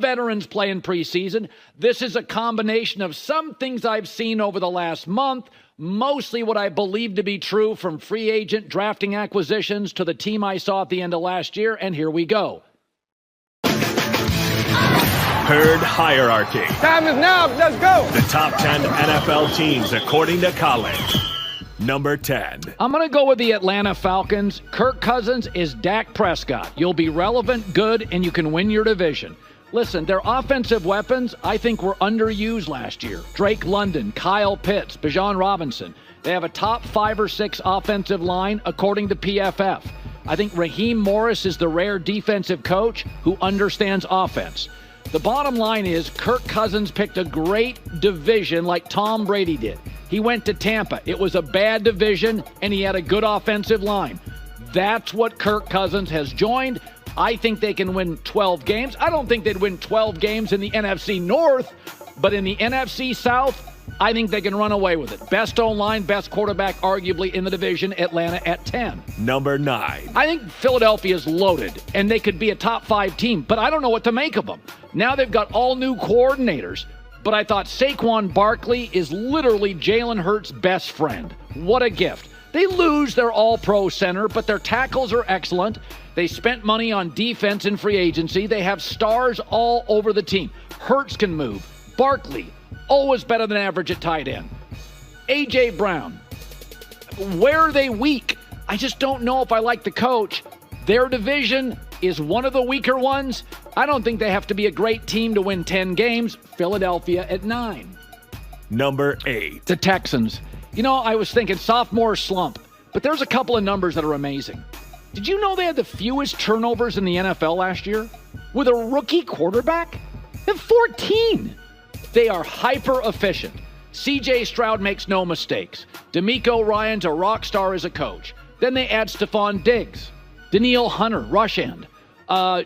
veterans play in preseason. This is a combination of some things I've seen over the last month, mostly what I believe to be true from free agent drafting acquisitions to the team I saw at the end of last year, and here we go. Herd hierarchy. Time is now. Let's go. The top 10 NFL teams according to Colin. Number 10. I'm going to go with the Atlanta Falcons. Kirk Cousins is Dak Prescott. You'll be relevant, good, and you can win your division. Listen, their offensive weapons, I think, were underused last year. Drake London, Kyle Pitts, Bijan Robinson. They have a top 5 or 6 offensive line, according to PFF. I think Raheem Morris is the rare defensive coach who understands offense. The bottom line is Kirk Cousins picked a great division like Tom Brady did. He went to Tampa. It was a bad division, and he had a good offensive line. That's what Kirk Cousins has joined. I think they can win 12 games. I don't think they'd win 12 games in the NFC North, but in the NFC South, I think they can run away with it. Best O-line, best quarterback, arguably, in the division, Atlanta at 10. Number 9. I think Philadelphia is loaded, and they could be a top 5 team, but I don't know what to make of them. Now they've got all new coordinators, but I thought Saquon Barkley is literally Jalen Hurts' best friend. What a gift. They lose their all-pro center, but their tackles are excellent. They spent money on defense and free agency. They have stars all over the team. Hurts can move. Barkley, always better than average at tight end. A.J. Brown, where are they weak? I just don't know if I like the coach. Their division is one of the weaker ones. I don't think they have to be a great team to win 10 games. Philadelphia at 9. Number 8. The Texans. You know, I was thinking sophomore slump, but there's a couple of numbers that are amazing. Did you know they had the fewest turnovers in the NFL last year? With a rookie quarterback? They have 14. They are hyper efficient. C.J. Stroud makes no mistakes. DeMeco Ryans a rock star as a coach. Then they add Stephon Diggs, Danielle Hunter, rush end,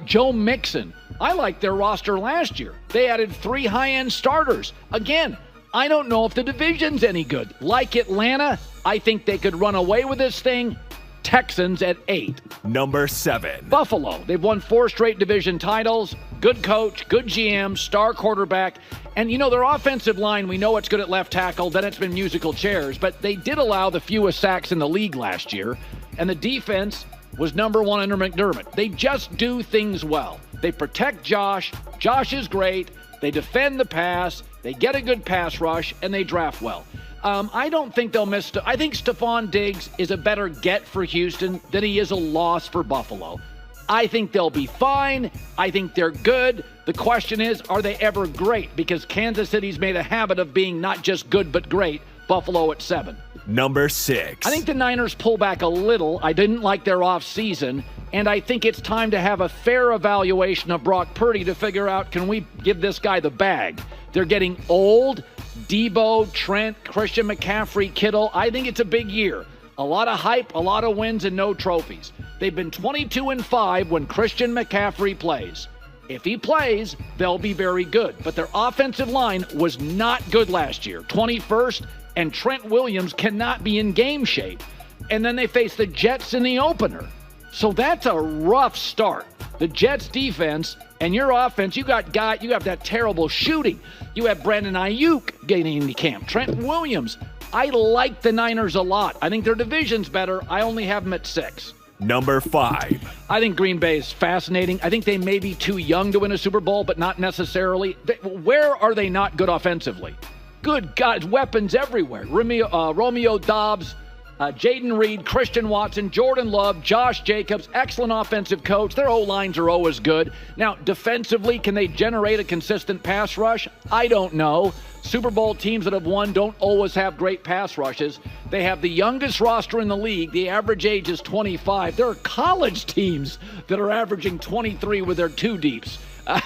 Joe Mixon. I liked their roster last year. They added 3 high-end starters. Again, I don't know if the division's any good. Like Atlanta, I think they could run away with this thing. Texans at 8. Number 7. Buffalo. They've won 4 straight division titles. Good coach, good GM, star quarterback. And, you know, their offensive line, we know it's good at left tackle. Then it's been musical chairs. But they did allow the fewest sacks in the league last year. And the defense was number 1 under McDermott. They just do things well. They protect Josh. Josh is great. They defend the pass. They get a good pass rush. And they draft well. I don't think they'll miss. I think Stephon Diggs is a better get for Houston than he is a loss for Buffalo. I think they'll be fine. I think they're good. The question is, are they ever great? Because Kansas City's made a habit of being not just good but great. Buffalo at 7. Number 6. I think the Niners pull back a little. I didn't like their offseason. And I think it's time to have a fair evaluation of Brock Purdy to figure out, can we give this guy the bag? They're getting old. Debo, Trent, Christian McCaffrey, Kittle. I think it's a big year. A lot of hype, a lot of wins, and no trophies. They've been 22-5 when Christian McCaffrey plays. If he plays, they'll be very good. But their offensive line was not good last year. 21st, and Trent Williams cannot be in game shape. And then they face the Jets in the opener. So that's a rough start. The Jets defense and your offense, you have that terrible shooting. You have Brandon Ayuk getting into camp. Trent Williams. I like the Niners a lot. I think their division's better. I only have them at 6. Number 5. I think Green Bay is fascinating. I think they may be too young to win a Super Bowl, but not necessarily. Where are they not good offensively? Good God, weapons everywhere. Romeo Doubs, Jaden Reed, Christian Watson, Jordan Love, Josh Jacobs, excellent offensive coach. Their O-lines are always good. Now, defensively, can they generate a consistent pass rush? I don't know. Super Bowl teams that have won don't always have great pass rushes. They have the youngest roster in the league. The average age is 25. There are college teams that are averaging 23 with their 2 deeps,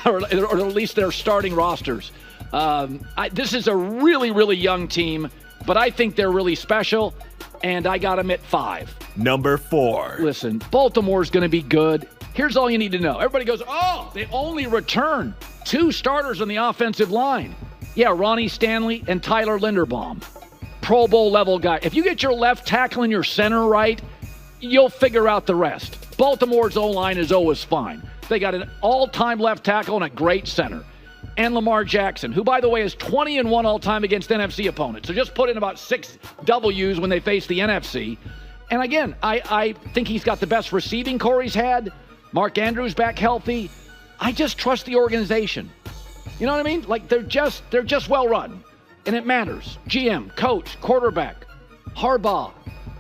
or at least their starting rosters. This is a really, really young team, but I think they're really special, and I got them at 5. Number 4. Listen, Baltimore's going to be good. Here's all you need to know. Everybody goes, oh, they only return 2 starters on the offensive line. Yeah, Ronnie Stanley and Tyler Linderbaum. Pro Bowl level guy. If you get your left tackle and your center right, you'll figure out the rest. Baltimore's O-line is always fine. They got an all-time left tackle and a great center. And Lamar Jackson, who, by the way, is 20-1 all-time against NFC opponents. So just put in about 6 W's when they face the NFC. And again, I think he's got the best receiving core he's had. Mark Andrews back healthy. I just trust the organization. You know what I mean? Like, they're just well run. And it matters. GM, coach, quarterback, Harbaugh.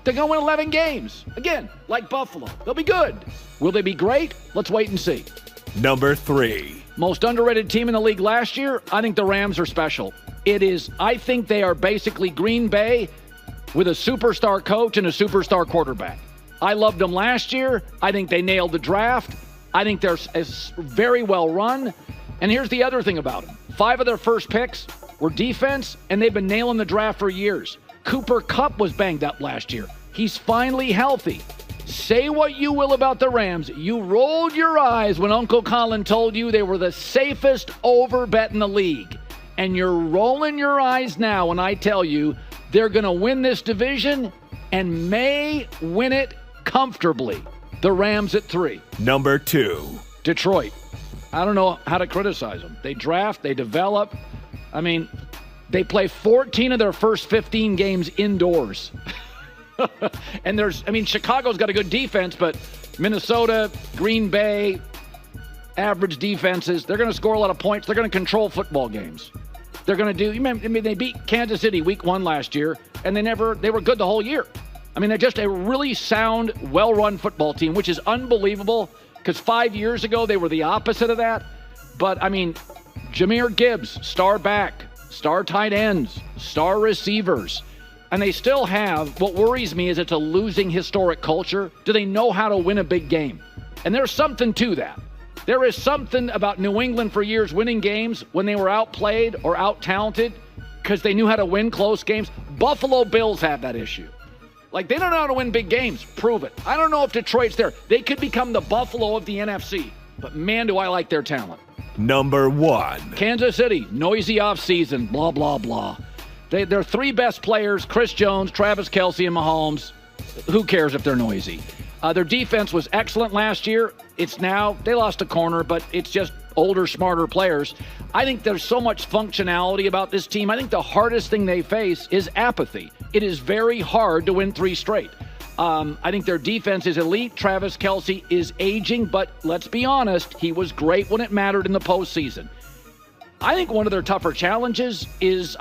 They're going to win 11 games. Again, like Buffalo. They'll be good. Will they be great? Let's wait and see. Number 3. Most underrated team in the league last year? I think the Rams are special. I think they are basically Green Bay with a superstar coach and a superstar quarterback. I loved them last year. I think they nailed the draft. I think they're very well run. And here's the other thing about them. 5 of their first picks were defense, and they've been nailing the draft for years. Cooper Kupp was banged up last year. He's finally healthy. Say what you will about the Rams. You rolled your eyes when Uncle Colin told you they were the safest over bet in the league. And you're rolling your eyes now when I tell you they're going to win this division and may win it comfortably. The Rams at 3. Number 2. Detroit. I don't know how to criticize them. They draft, they develop. I mean, they play 14 of their first 15 games indoors. And Chicago's got a good defense, but Minnesota, Green Bay, average defenses, they're going to score a lot of points. They're going to control football games. They're going to they beat Kansas City week 1 last year, and they were good the whole year. I mean, they're just a really sound, well-run football team, which is unbelievable because 5 years ago they were the opposite of that. But, I mean, Jahmyr Gibbs, star back, star tight ends, star receivers. And they still have, what worries me is it's a losing historic culture. Do they know how to win a big game? And there's something to that. There is something about New England for years winning games when they were outplayed or out-talented because they knew how to win close games. Buffalo Bills have that issue. Like, they don't know how to win big games. Prove it. I don't know if Detroit's there. They could become the Buffalo of the NFC. But, man, do I like their talent. Number 1. Kansas City, noisy offseason, blah, blah, blah. Their 3 best players, Chris Jones, Travis Kelce, and Mahomes. Who cares if they're noisy? Their defense was excellent last year. They lost a corner, but it's just older, smarter players. I think there's so much functionality about this team. I think the hardest thing they face is apathy. It is very hard to win 3 straight. I think their defense is elite. Travis Kelce is aging, but let's be honest, he was great when it mattered in the postseason. I think one of their tougher challenges is